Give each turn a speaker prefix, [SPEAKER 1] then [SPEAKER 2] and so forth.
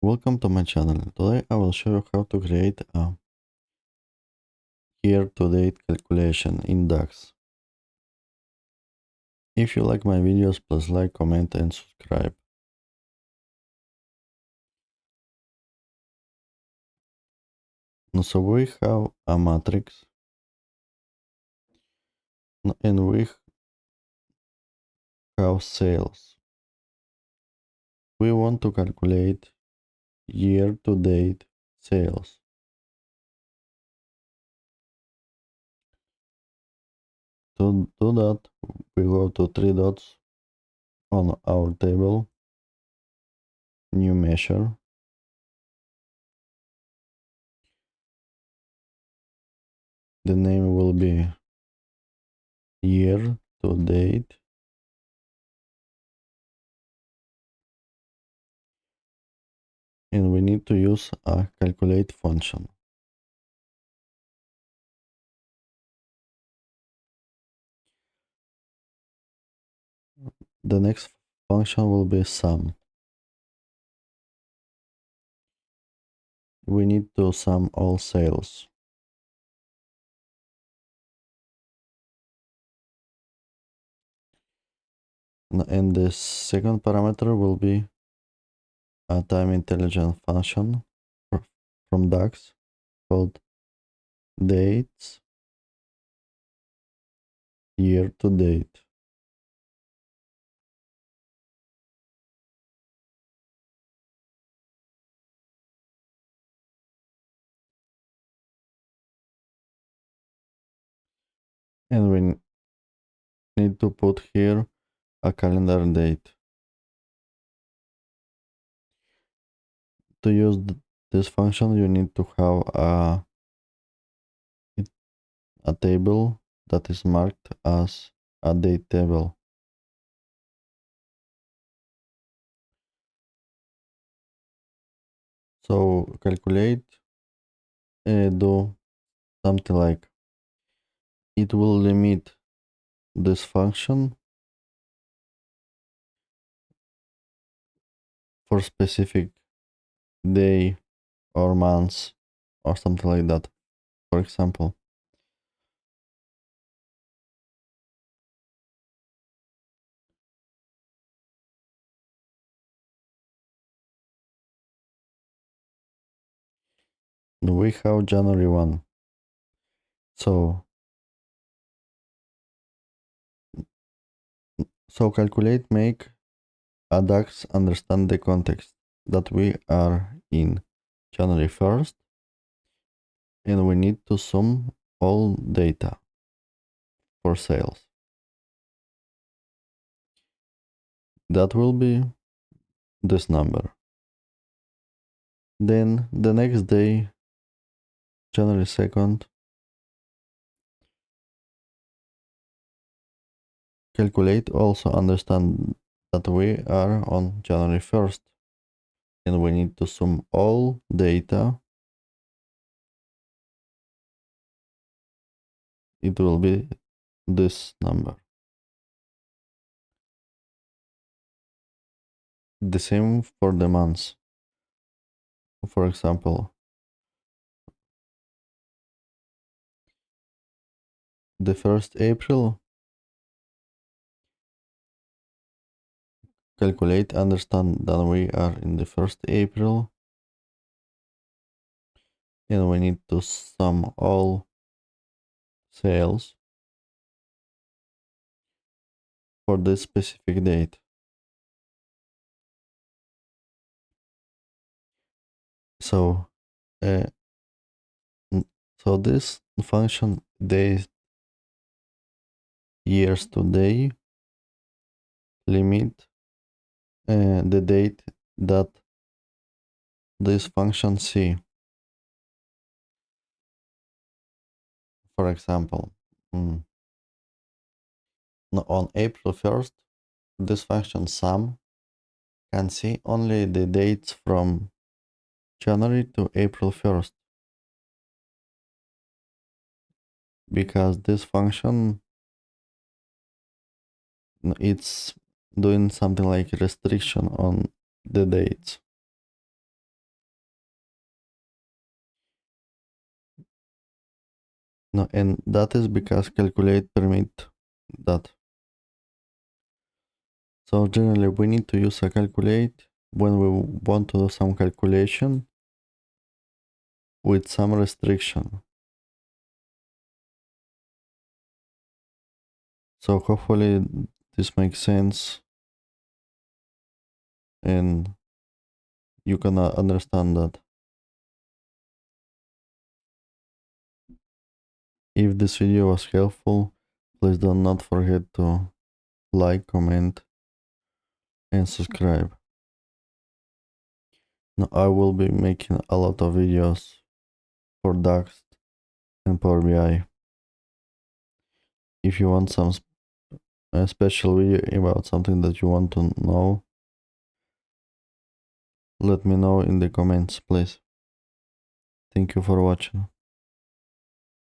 [SPEAKER 1] Welcome to my channel. Today I will show you how to create a year-to-date calculation in Dax. If you like my videos, please like, comment and subscribe. So we have a matrix and we have sales. We want to calculate year-to-date sales. To do that, we go to three dots on our table, new measure. The name will be year-to-date. And we need to use a calculate function. The next function will be sum. We need to sum all sales. And the second parameter will be a time intelligent function from Dax called dates year to date. And we need to put here a calendar date. To use this function, you need to have a table that is marked as a date table. So calculate, do something like it will limit this function for specific day or months or something like that. For example, we have January 1. So calculate make a DAX understand the context that we are in January 1st and we need to sum all data for sales. That will be this number. Then the next day, January 2nd, calculate also understand that we are on January 1st and we need to sum all data. It will be this number. The same for the months. For example, the 1st April, calculate understand that we are in the 1st April and we need to sum all sales for this specific date. So uh, so this function days years to day limit the date that this function see. For example, on April 1st, this function sum can see only the dates from January to April 1st because this function it's doing something like restriction on the dates. No, and that is because calculate permit that. So generally we need to use a calculate when we want to do some calculation with some restriction. So hopefully this makes sense and you can understand that. If this video was helpful, please do not forget to like, comment and subscribe. Now I will be making a lot of videos for Dax and Power BI. If you want some a special video about something that you want to know, let me know in the comments, please. Thank you for watching.